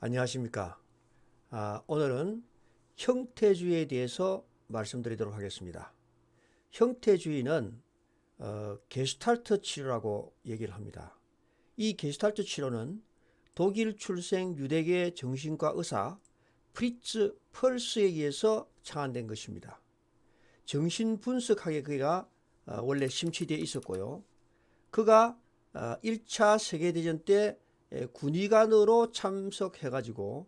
안녕하십니까. 오늘은 형태주의에 대해서 말씀드리도록 하겠습니다. 형태주의는 게슈탈트 치료라고 얘기를 합니다. 이 게슈탈트 치료는 독일 출생 유대계 정신과 의사 프리츠 펄스에 의해서 창안된 것입니다. 정신분석학에 원래 심취되어 있었고요. 그가 1차 세계대전 때 군의관으로 참석해가지고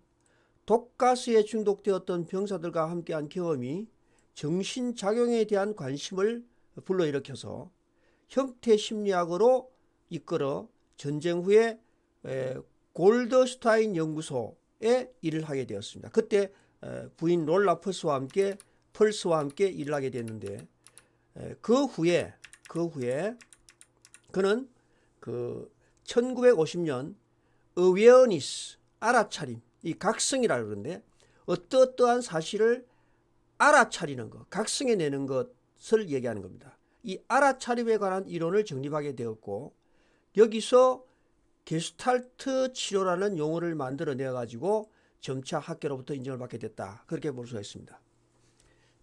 독가스에 중독되었던 병사들과 함께한 경험이 정신작용에 대한 관심을 불러일으켜서 형태심리학으로 이끌어 전쟁 후에 골더슈타인 연구소에 일을 하게 되었습니다. 그때 부인 롤라 펄스와 함께 일을 하게 됐는데 그 후에 그는 1950년 awareness, 알아차림, 이 각성이라고 그러는데 어떠한 사실을 알아차리는 것, 각성해내는 것을 얘기하는 겁니다. 이 알아차림에 관한 이론을 정립하게 되었고 여기서 게슈탈트 치료라는 용어를 만들어내 가지고 점차 학계로부터 인정을 받게 됐다. 그렇게 볼 수가 있습니다.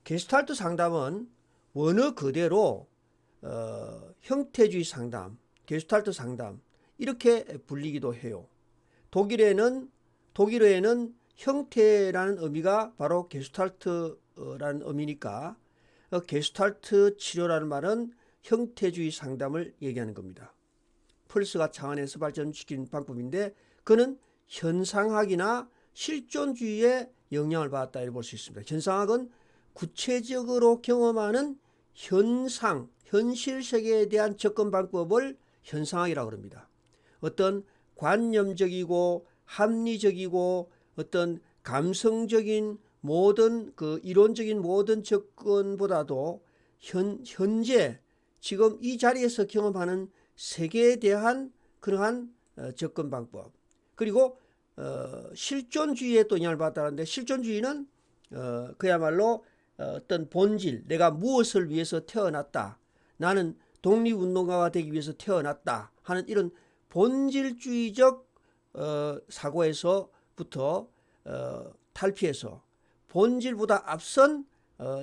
게슈탈트 상담은 원어 그대로 형태주의 상담, 게슈탈트 상담 이렇게 불리기도 해요. 독일어에는 형태라는 의미가 바로 게슈탈트라는 의미니까 게슈탈트 치료라는 말은 형태주의 상담을 얘기하는 겁니다. 펄스가 창안해서 발전시킨 방법인데 그는 현상학이나 실존주의에 영향을 받았다 이렇게 볼 수 있습니다. 현상학은 구체적으로 경험하는 현상, 현실 세계에 대한 접근 방법을 현상학이라고 합니다. 어떤 관념적이고 합리적이고 어떤 감성적인 모든 이론적인 모든 접근보다도 현재 지금 이 자리에서 경험하는 세계에 대한 그러한 접근 방법, 그리고 실존주의에 또 영향을 받았다는데 실존주의는 그야말로 어떤 본질, 내가 무엇을 위해서 태어났다, 나는 독립운동가가 되기 위해서 태어났다 하는 이런 본질주의적 사고에서부터 탈피해서 본질보다 앞선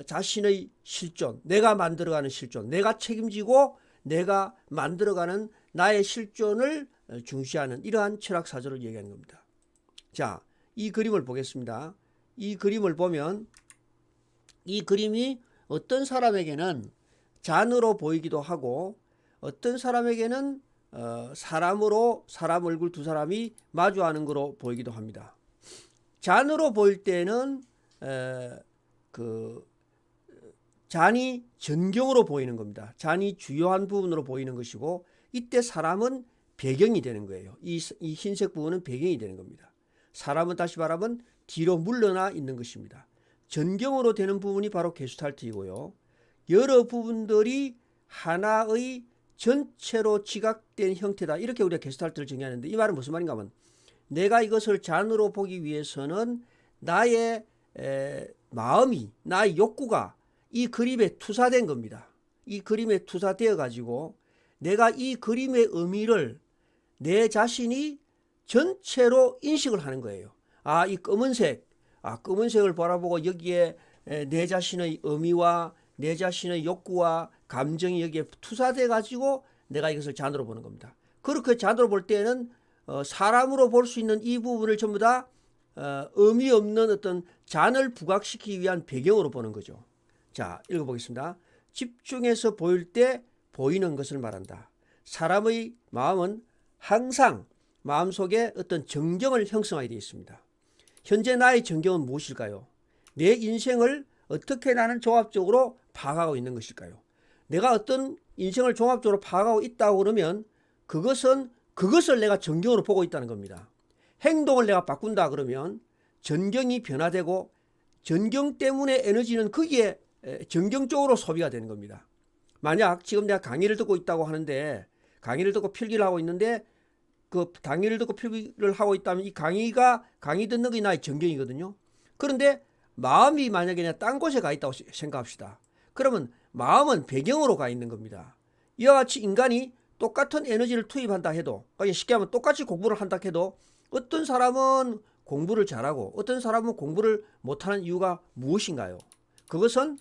자신의 실존, 내가 만들어가는 실존, 내가 책임지고 내가 만들어가는 나의 실존을 중시하는 이러한 철학사조를 얘기하는 겁니다. 자, 이 그림을 보겠습니다. 이 그림을 보면 이 그림이 어떤 사람에게는 잔으로 보이기도 하고 어떤 사람에게는 사람 얼굴 두 사람이 마주하는 거로 보이기도 합니다. 잔으로 보일 때는 잔이 전경으로 보이는 겁니다. 잔이 주요한 부분으로 보이는 것이고 이때 사람은 배경이 되는 거예요. 이 흰색 부분은 배경이 되는 겁니다. 사람은 다시 말하면 뒤로 물러나 있는 것입니다. 전경으로 되는 부분이 바로 게슈탈트이고요. 여러 부분들이 하나의 전체로 지각된 형태다. 이렇게 우리가 게슈탈트를 정의하는데 이 말은 무슨 말인가 하면 내가 이것을 잔으로 보기 위해서는 나의 마음이, 나의 욕구가 이 그림에 투사된 겁니다. 이 그림에 투사되어 가지고 내가 이 그림의 의미를 내 자신이 전체로 인식을 하는 거예요. 이 검은색을 바라보고 여기에 내 자신의 의미와 내 자신의 욕구와 감정이 여기에 투사돼 가지고 내가 이것을 잔으로 보는 겁니다. 그렇게 잔으로 볼 때는 사람으로 볼 수 있는 이 부분을 전부 다 의미 없는 어떤 잔을 부각시키기 위한 배경으로 보는 거죠. 자, 읽어보겠습니다. 집중해서 보일 때 보이는 것을 말한다. 사람의 마음은 항상 마음속에 어떤 정경을 형성하게 되어 있습니다. 현재 나의 정경은 무엇일까요? 내 인생을 어떻게 나는 종합적으로 파악하고 있는 것일까요? 내가 어떤 인생을 종합적으로 파악하고 있다고 그러면 그것을 내가 정경으로 보고 있다는 겁니다. 행동을 내가 바꾼다 그러면 전경이 변화되고 전경 때문에 에너지는 거기에 정경적으로 소비가 되는 겁니다. 만약 지금 내가 강의를 듣고 있다고 하는데 강의를 듣고 필기를 하고 있는데 그 강의를 듣고 필기를 하고 있다면 이 강의 듣는 게 나의 전경이거든요. 그런데 마음이 만약에 내가 딴 곳에 가 있다고 생각합시다. 그러면 마음은 배경으로 가 있는 겁니다. 이와 같이 인간이 똑같은 에너지를 투입한다 해도, 쉽게 하면 똑같이 공부를 한다 해도 어떤 사람은 공부를 잘하고 어떤 사람은 공부를 못하는 이유가 무엇인가요? 그것은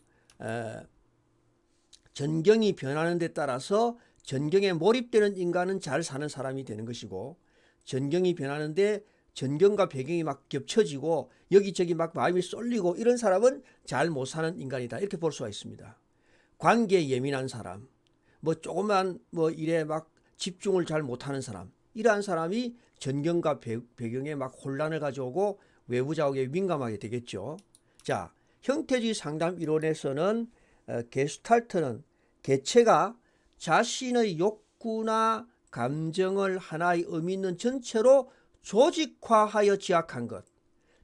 전경이 변하는 데 따라서 전경에 몰입되는 인간은 잘 사는 사람이 되는 것이고, 전경이 변하는데 전경과 배경이 막 겹쳐지고 여기저기 막 마음이 쏠리고 이런 사람은 잘 못 사는 인간이다, 이렇게 볼 수가 있습니다. 관계에 예민한 사람, 뭐 조그만 뭐 일에 막 집중을 잘 못하는 사람, 이러한 사람이 전경과 배경에 막 혼란을 가져오고 외부 자극에 민감하게 되겠죠. 자, 형태주의 상담 이론에서는 게슈탈트는 개체가 자신의 욕구나 감정을 하나의 의미 있는 전체로 조직화하여 지각한 것,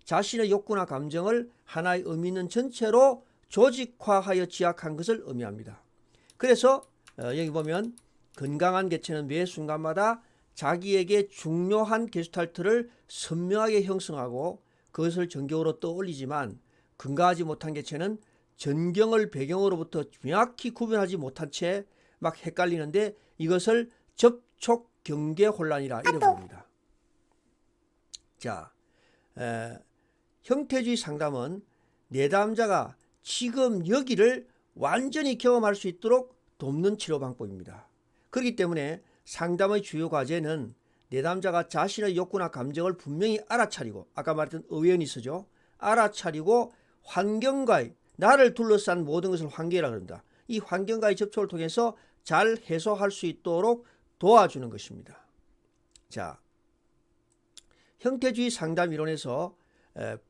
자신의 욕구나 감정을 하나의 의미 있는 전체로 조직화하여 지각한 것을 의미합니다. 그래서 여기 보면 건강한 개체는 매 순간마다 자기에게 중요한 게슈탈트를 선명하게 형성하고 그것을 전경으로 떠올리지만, 건강하지 못한 개체는 전경을 배경으로부터 명확히 구분하지 못한 채 막 헷갈리는데 이것을 접촉 경계 혼란이라 이래 부릅니다. 자, 형태주의 상담은 내담자가 지금 여기를 완전히 경험할 수 있도록 돕는 치료 방법입니다. 그렇기 때문에 상담의 주요 과제는 내담자가 자신의 욕구나 감정을 분명히 알아차리고, 아까 말했던 어웨어니스죠, 알아차리고 환경과의, 나를 둘러싼 모든 것을 환경이라고 합니다. 이 환경과의 접촉을 통해서 잘 해소할 수 있도록 도와주는 것입니다. 자, 형태주의 상담 이론에서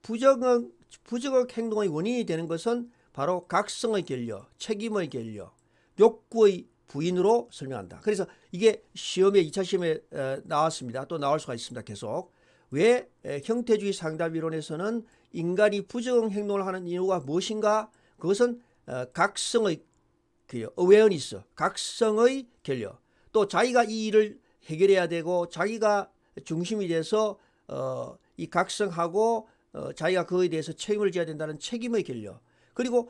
부정적 행동의 원인이 되는 것은 바로 각성의 결여, 책임의 결여, 욕구의 부인으로 설명한다. 그래서 이게 시험에 2차 시험에 나왔습니다. 또 나올 수가 있습니다. 계속. 왜 형태주의 상담 이론에서는 인간이 부정 행동을 하는 이유가 무엇인가? 그것은 각성의 어웨어니스, 각성의 결여, 또 자기가 이 일을 해결해야 되고 자기가 중심이 돼서 이 각성하고 자기가 그거에 대해서 책임을 져야 된다는 책임의 결여, 그리고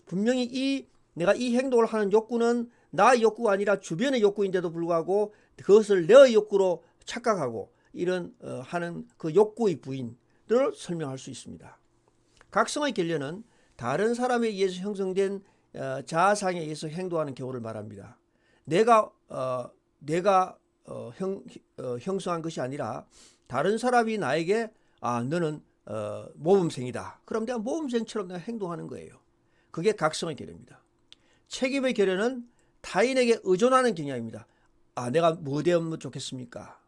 분명히 내가 이 행동을 하는 욕구는 나의 욕구가 아니라 주변의 욕구인데도 불구하고 그것을 내 욕구로 착각하고 이런 하는 그 욕구의 부인들을 설명할 수 있습니다. 각성의 결여는 다른 사람에 의해서 형성된 자아상에 의해서 행동하는 경우를 말합니다. 내가 형성한 것이 아니라 다른 사람이 나에게 너는 모범생이다, 그럼 내가 모범생처럼 내가 행동하는 거예요. 그게 각성의 결여입니다. 책임의 결여는 타인에게 의존하는 경향입니다. 내가 뭐 되면 좋겠습니까?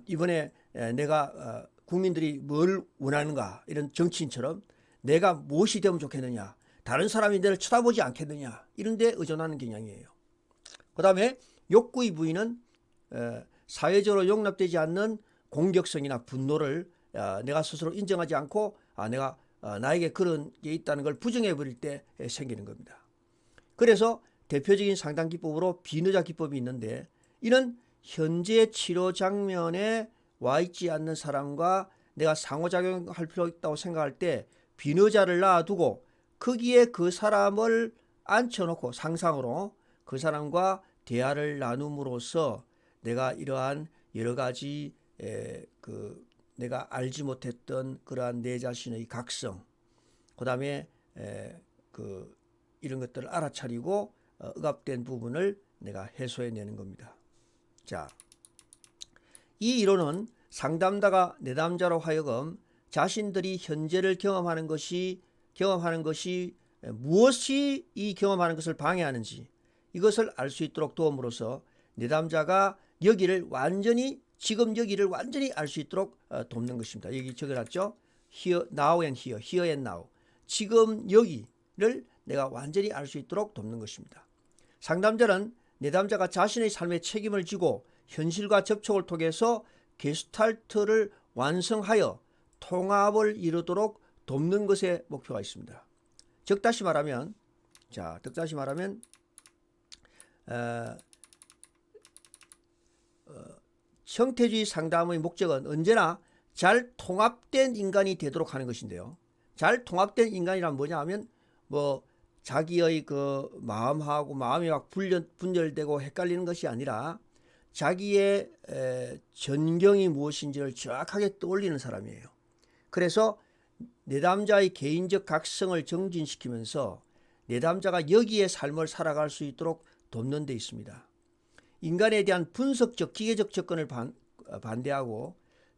이번에 내가 국민들이 뭘 원하는가, 이런 정치인처럼 내가 무엇이 되면 좋겠느냐, 다른 사람이 나를 쳐다보지 않겠느냐, 이런 데 의존하는 경향이에요. 그 다음에 욕구의 부인은 사회적으로 용납되지 않는 공격성이나 분노를 내가 스스로 인정하지 않고 나에게 그런 게 있다는 걸 부정해 버릴 때 생기는 겁니다. 그래서 대표적인 상담 기법으로 비누자 기법이 있는데, 이는 현재 치료 장면에 와 있지 않는 사람과 내가 상호작용할 필요가 있다고 생각할 때 비누자를 놔두고 거기에 그 사람을 앉혀놓고 상상으로 그 사람과 대화를 나눔으로써 내가 이러한 여러 가지 내가 알지 못했던 그러한 내 자신의 각성, 그 다음에 이런 것들을 알아차리고 억압된 부분을 내가 해소해내는 겁니다. 자, 이 이론은 상담자가 내담자로 하여금 자신들이 현재를 경험하는 것이 무엇이 이 경험하는 것을 방해하는지 이것을 알 수 있도록 도움으로써 내담자가 지금 여기를 완전히 알 수 있도록 돕는 것입니다. 여기 적어놨죠? Here, now and here, here and now. 지금 여기를 내가 완전히 알 수 있도록 돕는 것입니다. 상담자는 내담자가 자신의 삶에 책임을 지고 현실과 접촉을 통해서 게슈탈트를 완성하여 통합을 이루도록 돕는 것에 목표가 있습니다. 다시 말하면 형태주의 상담의 목적은 언제나 잘 통합된 인간이 되도록 하는 것인데요. 잘 통합된 인간이란 뭐냐 하면 자기의 그 마음하고 마음이 막 분열되고 헷갈리는 것이 아니라 자기의 전경이 무엇인지를 정확하게 떠올리는 사람이에요. 그래서 내담자의 개인적 각성을 정진시키면서 내담자가 여기에 삶을 살아갈 수 있도록 돕는 데 있습니다. 인간에 대한 분석적 기계적 접근을 반대하고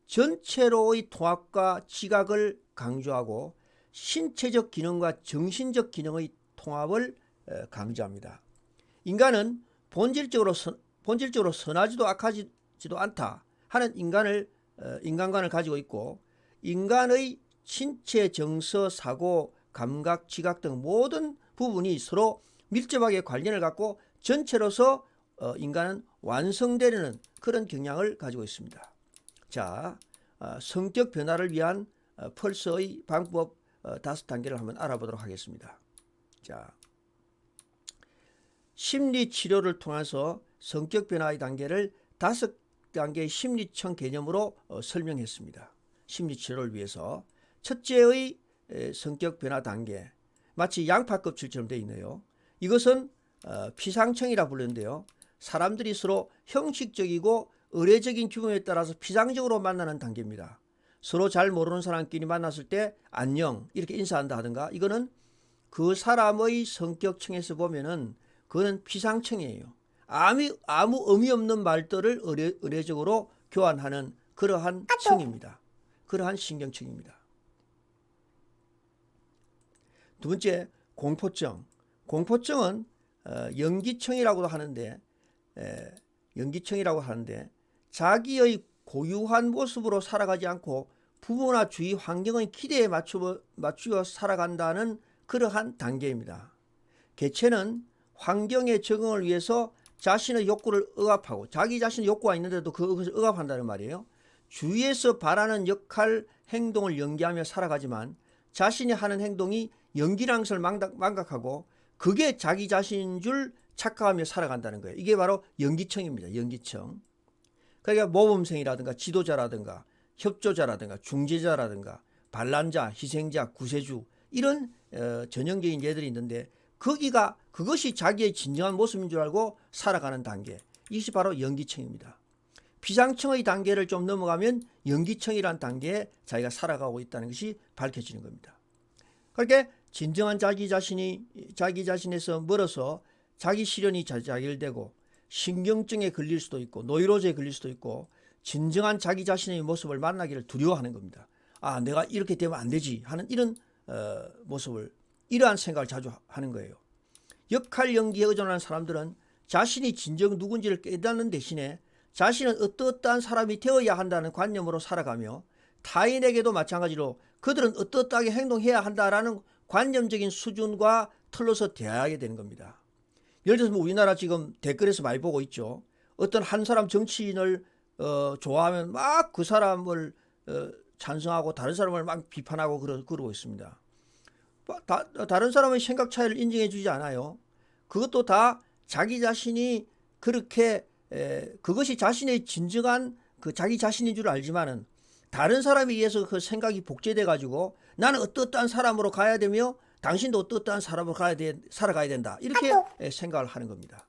전체로의 통합과 지각을 강조하고 신체적 기능과 정신적 기능의 통합을 강조합니다. 인간은 본질적으로 선하지도 악하지도 않다 하는 인간관을 가지고 있고, 인간의 신체, 정서, 사고, 감각, 지각 등 모든 부분이 서로 밀접하게 관련을 갖고 전체로서 인간은 완성되려는 그런 경향을 가지고 있습니다. 자, 성격 변화를 위한 펄스의 방법 5단계를 한번 알아보도록 하겠습니다. 자, 심리 치료를 통해서 성격 변화의 단계를 5단계의 심리청 개념으로 설명했습니다. 심리 치료를 위해서 첫째의 성격 변화 단계, 마치 양파 껍질처럼 되어 있네요. 이것은 피상청이라 부르는데요. 사람들이 서로 형식적이고 의례적인 규범에 따라서 피상적으로 만나는 단계입니다. 서로 잘 모르는 사람끼리 만났을 때 안녕 이렇게 인사한다 하든가, 이거는 그 사람의 성격청에서 보면은 그거는 피상청이에요. 아무 의미 없는 말들을 의례적으로 교환하는 그러한 청입니다. 그러한 신경청입니다. 두 번째, 공포증. 공포증은 연기청이라고 하는데 자기의 고유한 모습으로 살아가지 않고 부모나 주위 환경의 기대에 맞추어 살아간다는 그러한 단계입니다. 개체는 환경에 적응을 위해서 자신의 욕구를 억압하고, 자기 자신의 욕구가 있는데도 그것을 억압한다는 말이에요. 주위에서 바라는 역할, 행동을 연기하며 살아가지만 자신이 하는 행동이 연기라는 것을 망각하고 그게 자기 자신인 줄 착각하며 살아간다는 거예요. 이게 바로 연기청입니다. 연기청. 그러니까 모범생이라든가 지도자라든가 협조자라든가 중재자라든가 반란자, 희생자, 구세주 이런 전형적인 예들이 있는데, 그것이 자기의 진정한 모습인 줄 알고 살아가는 단계, 이것이 바로 연기청입니다. 피상청의 단계를 좀 넘어가면 연기청이라는 단계에 자기가 살아가고 있다는 것이 밝혀지는 겁니다. 그렇게 진정한 자기 자신에서 멀어서 자기 실현이 자결되고 신경증에 걸릴 수도 있고 노이로제에 걸릴 수도 있고, 진정한 자기 자신의 모습을 만나기를 두려워하는 겁니다. 내가 이렇게 되면 안 되지 하는 이런 이러한 생각을 자주 하는 거예요. 역할 연기에 의존하는 사람들은 자신이 진정 누군지를 깨닫는 대신에 자신은 어떠한 사람이 되어야 한다는 관념으로 살아가며, 타인에게도 마찬가지로 그들은 어떠하게 행동해야 한다라는 관념적인 수준과 틀로서 대하게 되는 겁니다. 예를 들어서 우리나라 지금 댓글에서 많이 보고 있죠. 어떤 한 사람 정치인을 좋아하면 막 그 사람을 찬성하고 다른 사람을 막 비판하고 그러고 있습니다. 다른 사람의 생각 차이를 인정해 주지 않아요. 그것도 다 자기 자신이 그렇게 그것이 자신의 진정한 자기 자신인 줄 알지만은, 다른 사람에 의해서 그 생각이 복제돼 가지고 나는 어떠한 사람으로 가야 되며 당신도 어떠한 사람으로 살아가야 된다, 이렇게 생각을 하는 겁니다.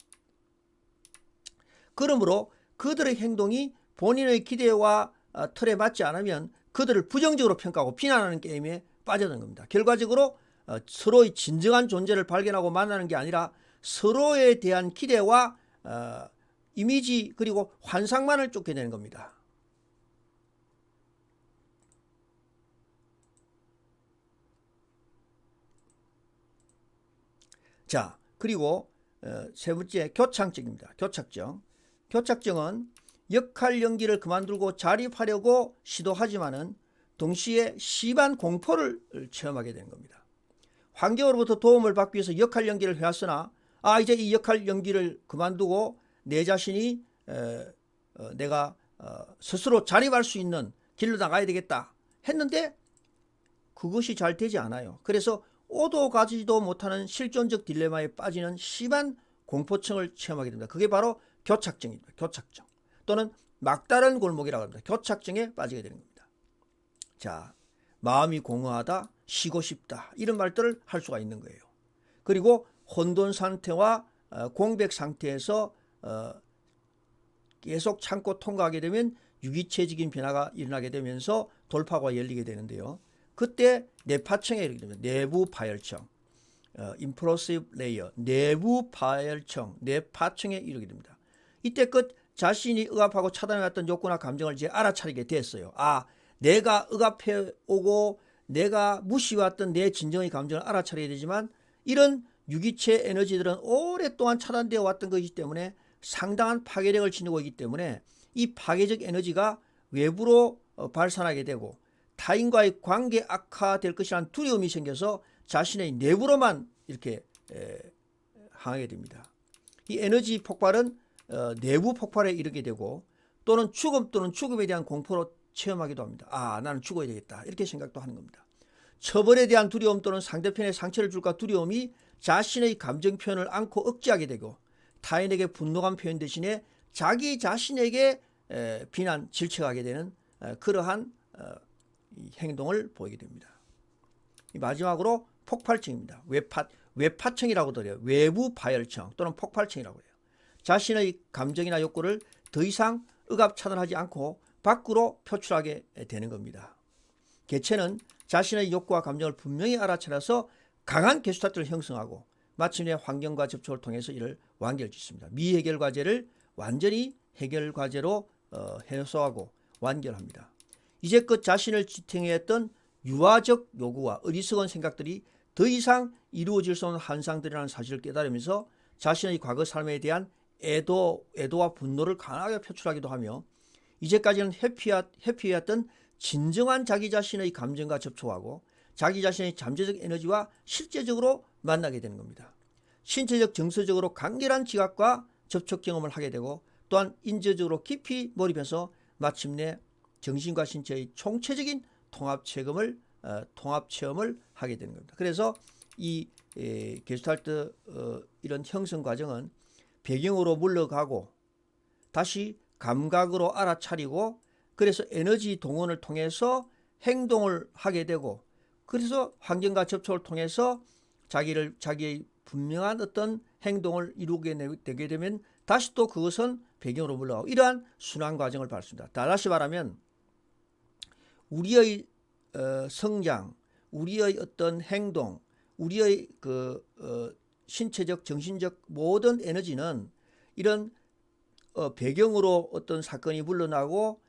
그러므로 그들의 행동이 본인의 기대와 틀에 맞지 않으면 그들을 부정적으로 평가하고 비난하는 게임에 빠져드는 겁니다. 결과적으로 서로의 진정한 존재를 발견하고 만나는 게 아니라 서로에 대한 기대와 이미지 그리고 환상만을 쫓게 되는 겁니다. 자, 그리고 세 번째, 교착증입니다. 교착증은 역할 연기를 그만두고 자립하려고 시도하지만은 동시에 심한 공포를 체험하게 되는 겁니다. 환경으로부터 도움을 받기 위해서 역할 연기를 해왔으나 이제 이 역할 연기를 그만두고 내 자신이 내가 스스로 자립할 수 있는 길로 나가야 되겠다 했는데 그것이 잘 되지 않아요. 그래서 오도 가지도 못하는 실존적 딜레마에 빠지는 심한 공포증을 체험하게 됩니다. 그게 바로 교착증입니다. 교착증 또는 막다른 골목이라고 합니다. 교착증에 빠지게 되는 겁니다. 자, 마음이 공허하다, 쉬고 싶다, 이런 말들을 할 수가 있는 거예요. 그리고 혼돈 상태와 공백 상태에서 계속 참고 통과하게 되면 유기체적인 변화가 일어나게 되면서 돌파구가 열리게 되는데요. 그때 뇌파층에 이르게 됩니다. 내부 파열청, 임플로시브 레이어, 내부 파열청, 뇌파층에 이르게 됩니다. 이때껏 자신이 억압하고 차단해왔던 욕구나 감정을 이제 알아차리게 됐어요. 아, 내가 억압해 오고 내가 무시해왔던 내 진정의 감정을 알아차려야 되지만 이런 유기체 에너지들은 오랫동안 차단되어 왔던 것이기 때문에 상당한 파괴력을 지니고 있기 때문에 이 파괴적 에너지가 외부로 발산하게 되고 타인과의 관계 악화될 것이라는 두려움이 생겨서 자신의 내부로만 이렇게 항하게 됩니다. 이 에너지 폭발은 내부 폭발에 이르게 되고 또는 죽음에 대한 공포로 체험하기도 합니다. 아, 나는 죽어야 되겠다 이렇게 생각도 하는 겁니다. 처벌에 대한 두려움 또는 상대편에 상처를 줄까 두려움이 자신의 감정 표현을 않고 억제하게 되고 타인에게 분노감 표현 대신에 자기 자신에게 비난, 질책하게 되는 그러한 행동을 보이게 됩니다. 마지막으로 폭발층입니다. 외파층이라고도 해요. 외부 파열층 또는 폭발층이라고 해요. 자신의 감정이나 욕구를 더 이상 억압 차단하지 않고 밖으로 표출하게 되는 겁니다. 개체는 자신의 욕구와 감정을 분명히 알아차려서 강한 게슈탈트를 형성하고 마침내 환경과 접촉을 통해서 이를 완결짓습니다. 미해결 과제를 완전히 해결 과제로 해소하고 완결합니다. 이제껏 자신을 지탱해왔던 유아적 요구와 어리석은 생각들이 더 이상 이루어질 수 없는 환상들이라는 사실을 깨달으면서 자신의 과거 삶에 대한 애도와 분노를 강하게 표출하기도 하며 이제까지는 회피해왔던 진정한 자기 자신의 감정과 접촉하고 자기 자신의 잠재적 에너지와 실제적으로 만나게 되는 겁니다. 신체적 정서적으로 강렬한 지각과 접촉 경험을 하게 되고 또한 인지적으로 깊이 몰입해서 마침내 정신과 신체의 총체적인 통합 체험을 하게 되는 겁니다. 그래서 이 게슈탈트 이런 형성 과정은 배경으로 물러가고 다시 감각으로 알아차리고 그래서 에너지 동원을 통해서 행동을 하게 되고 그래서 환경과 접촉을 통해서 자기의 분명한 어떤 행동을 이루게 되게 되면 다시 또 그것은 배경으로 물러가고 이러한 순환 과정을 밟습니다. 다시 말하면 우리의 성장, 우리의 어떤 행동, 우리의 신체적, 정신적 모든 에너지는 이런 배경으로 어떤 사건이 물러나고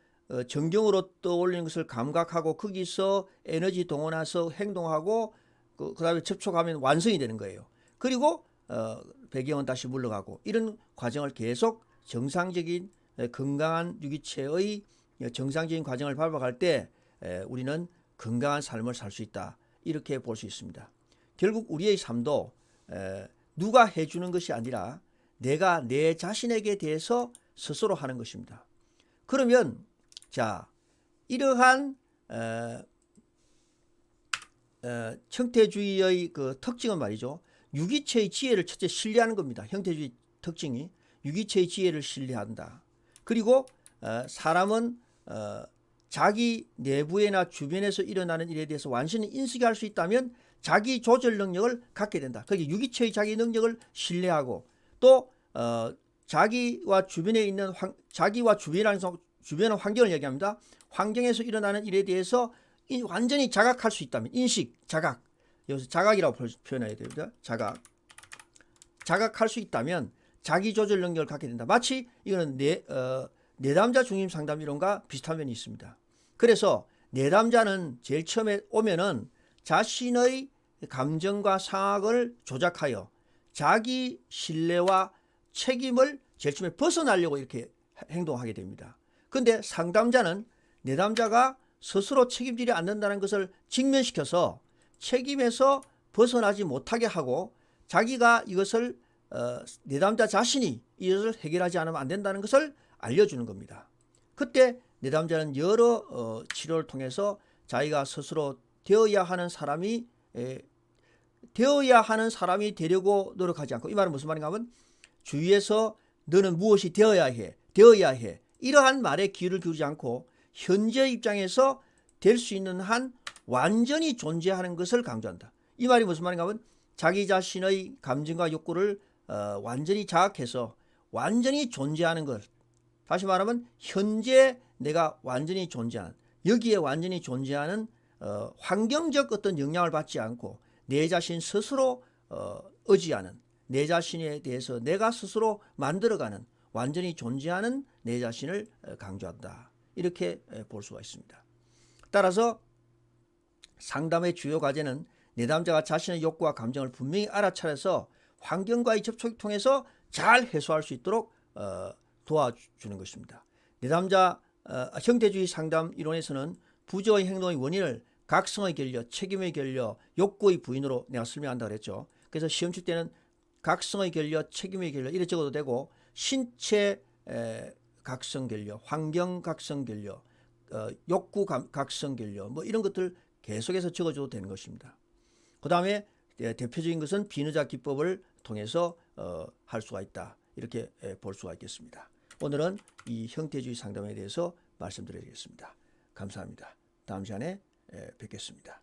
정경으로 떠올리는 것을 감각하고 거기서 에너지 동원해서 행동하고 그 다음에 접촉하면 완성이 되는 거예요. 그리고 배경은 다시 물러가고 이런 과정을 계속 정상적인 건강한 유기체의 정상적인 과정을 밟아갈 때 우리는 건강한 삶을 살 수 있다 이렇게 볼 수 있습니다. 결국 우리의 삶도 누가 해주는 것이 아니라 내가 내 자신에게 대해서 스스로 하는 것입니다. 그러면 자 이러한 형태주의의 그 특징은 말이죠. 유기체의 지혜를 첫째 신뢰하는 겁니다. 형태주의 특징이 유기체의 지혜를 신뢰한다. 그리고 사람은 자기 내부에나 주변에서 일어나는 일에 대해서 완전히 인식할 수 있다면 자기 조절 능력을 갖게 된다. 그게 유기체의 자기 능력을 신뢰하고 또 자기와 주변에 있는 자기와 주변의 환경을 얘기합니다. 환경에서 일어나는 일에 대해서 완전히 자각할 수 있다면 인식, 자각 여기서 자각이라고 표현해야 됩니다. 자각할 수 있다면 자기 조절 능력을 갖게 된다. 마치 이거는 내담자 중심 상담 이론과 비슷한 면이 있습니다. 그래서 내담자는 제일 처음에 오면은 자신의 감정과 상황을 조작하여 자기 신뢰와 책임을 제일 처음에 벗어나려고 이렇게 행동하게 됩니다. 그런데 상담자는 내담자가 스스로 책임지지 않는다는 것을 직면시켜서 책임에서 벗어나지 못하게 하고 자기가 이것을 내담자 자신이 이것을 해결하지 않으면 안 된다는 것을 알려주는 겁니다. 그때 내담자는 여러 치료를 통해서 자기가 스스로 되어야 하는 사람이 되려고 노력하지 않고 이 말은 무슨 말인가 하면 주위에서 너는 무엇이 되어야 해 이러한 말에 귀를 기울이지 않고 현재 입장에서 될 수 있는 한 완전히 존재하는 것을 강조한다. 이 말이 무슨 말인가 하면 자기 자신의 감정과 욕구를 완전히 자각해서 완전히 존재하는 것 다시 말하면 현재 내가 완전히 존재하는, 여기에 완전히 존재하는 환경적 어떤 영향을 받지 않고 내 자신 스스로 의지하는, 내 자신에 대해서 내가 스스로 만들어가는, 완전히 존재하는 내 자신을 강조한다. 이렇게 볼 수가 있습니다. 따라서 상담의 주요 과제는 내담자가 자신의 욕구와 감정을 분명히 알아차려서 환경과의 접촉을 통해서 잘 해소할 수 있도록 도와주는 것입니다. 내담자 형태주의 상담 이론에서는 부조의 행동의 원인을 각성의 결여, 책임의 결여, 욕구의 부인으로 내가 설명한다고 그랬죠. 그래서 시험 칠 때는 각성의 결여, 책임의 결여 이렇게 적어도 되고, 신체 각성 결여, 환경 각성 결여, 욕구 각성 결여 뭐 이런 것들 계속해서 적어줘도 되는 것입니다. 그 다음에 대표적인 것은 비누자 기법을 통해서 할 수가 있다. 이렇게 볼 수가 있겠습니다. 오늘은 이 형태주의 상담에 대해서 말씀드리겠습니다. 감사합니다. 다음 시간에 뵙겠습니다.